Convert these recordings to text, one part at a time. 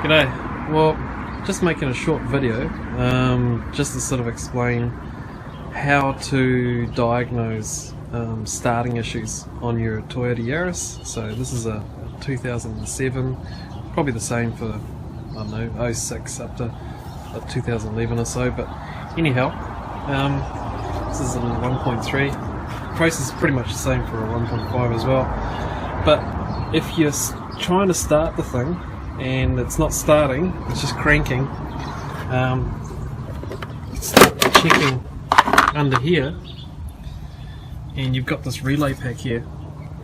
G'day. Well, just making a short video just to sort of explain how to diagnose starting issues on your Toyota Yaris. So this is a 2007, probably the same for, I don't know, 06 up to 2011 or so, but anyhow, this is a 1.3. Process is pretty much the same for a 1.5 as well, but if you're trying to start the thing and it's not starting, it's just cranking, start checking under here, and you've got this relay pack here.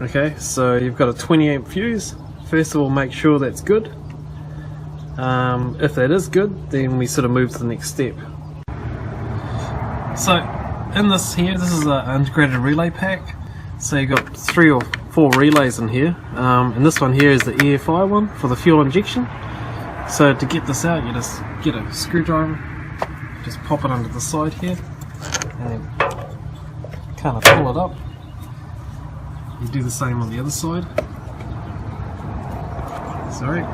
Okay, so you've got a 20 amp fuse. First of all, make sure that's good. If that is good, then we sort of move to the next step. So in this here, this is an integrated relay pack. So you've got 3 or 4 relays in here, and this one here is the EFI one for the fuel injection. So to get this out, you just get a screwdriver, just pop it under the side here, and then kind of pull it up. You do the same on the other side. Sorry.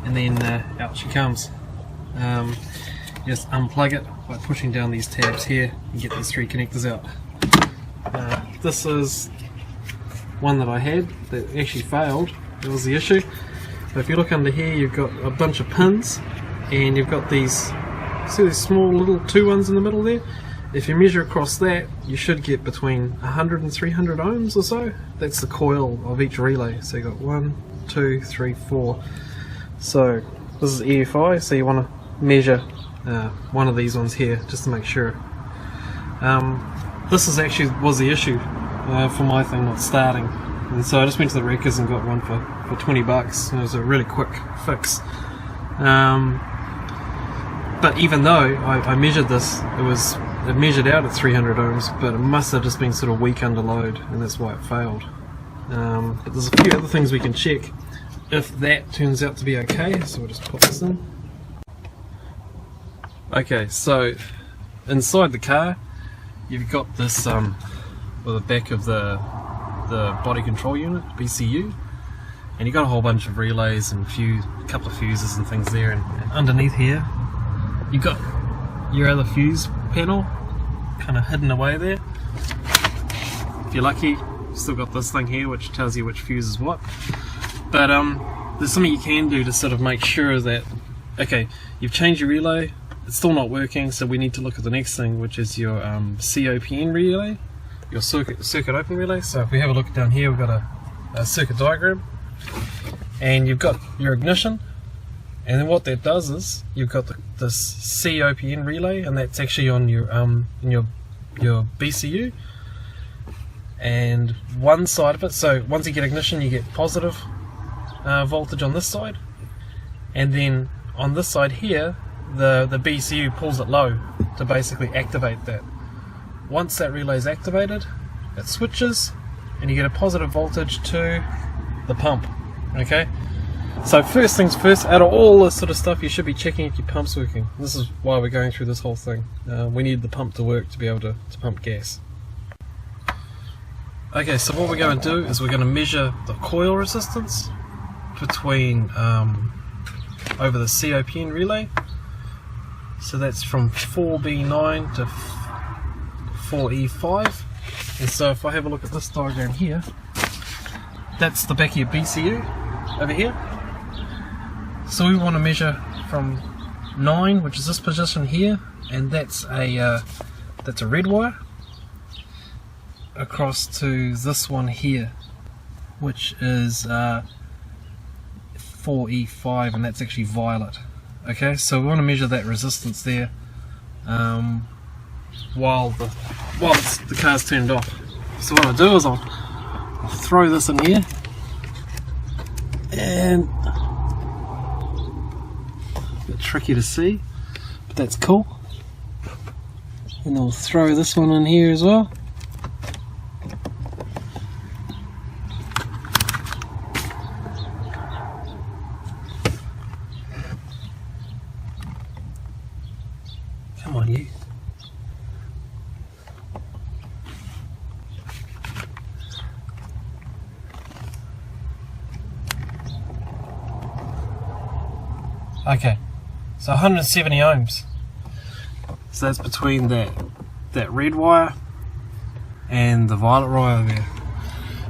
And then out she comes. Just unplug it by pushing down these tabs here and get these 3 connectors out. This is one that I had that actually failed. That was the issue. So if you look under here, you've got a bunch of pins, and you've got these, see these small little 2 ones in the middle there? If you measure across that, you should get between 100 and 300 ohms or so. That's the coil of each relay. So you've got 1, 2, 3, 4. So this is EFI, so you want to measure one of these ones here just to make sure. This is actually was the issue for my thing not starting, and so I just went to the Wreckers and got one for 20 bucks. It was a really quick fix. But even though I measured this, it measured out at 300 ohms, but it must have just been sort of weak under load, and that's why it failed. But there's a few other things we can check if that turns out to be okay, so we'll just put this in. Okay, so inside the car you've got this well, the back of the body control unit, BCU, and you've got a whole bunch of relays and a couple of fuses and things there, and underneath here you've got your other fuse panel kind of hidden away there. If you're lucky, you've still got this thing here which tells you which fuse is what. But there's something you can do to sort of make sure that, okay, you've changed your relay, it's still not working, so we need to look at the next thing, which is your COPN relay, your circuit open relay. So if we have a look down here, we've got a circuit diagram, and you've got your ignition, and then what that does is you've got this COPN relay, and that's actually on your your BCU, and one side of it. So once you get ignition, you get positive voltage on this side, and then on this side here, the BCU pulls it low to basically activate that. Once that relay is activated, it switches and you get a positive voltage to the pump. Okay, so first things first, out of all this sort of stuff, you should be checking if your pump's working. This is why we're going through this whole thing. We need the pump to work to be able to pump gas. Okay, so what we're going to do is we're going to measure the coil resistance between over the COPN relay. So that's from 4B9 to 4E5. And so if I have a look at this diagram here, that's the back of your BCU over here. So we want to measure from 9, which is this position here, and that's a red wire, across to this one here, which is 4E5, and that's actually violet. Okay, so we want to measure that resistance there while the car's turned off. So what I'll do is I'll throw this in here, and a bit tricky to see, but that's cool. And I'll throw this one in here as well. Come on, you. Okay, so 170 ohms. So that's between that red wire and the violet wire there.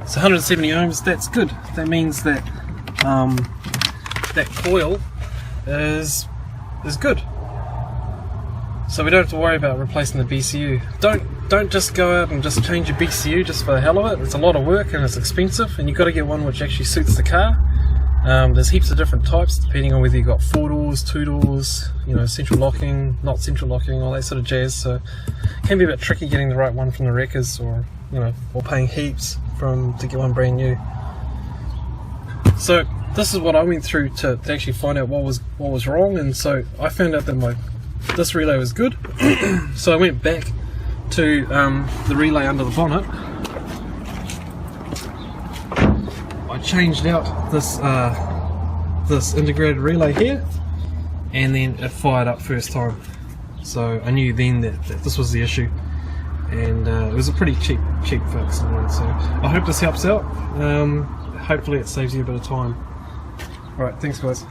So 170 ohms, that's good. That means that that coil is good. So we don't have to worry about replacing the BCU. Don't just go out and just change your BCU just for the hell of it. It's a lot of work and it's expensive, and you've got to get one which actually suits the car. There's heaps of different types depending on whether you've got 4 doors, 2 doors, you know, central locking, not central locking, all that sort of jazz. So it can be a bit tricky getting the right one from the wreckers, or you know, or paying heaps to get one brand new. So this is what I went through to actually find out what was wrong, and so I found out that this relay was good. So I went back to the relay under the bonnet. I changed out this integrated relay here, and then it fired up first time. So I knew then that this was the issue, and it was a pretty cheap fix. So I hope this helps out. Hopefully it saves you a bit of time. Alright, thanks guys.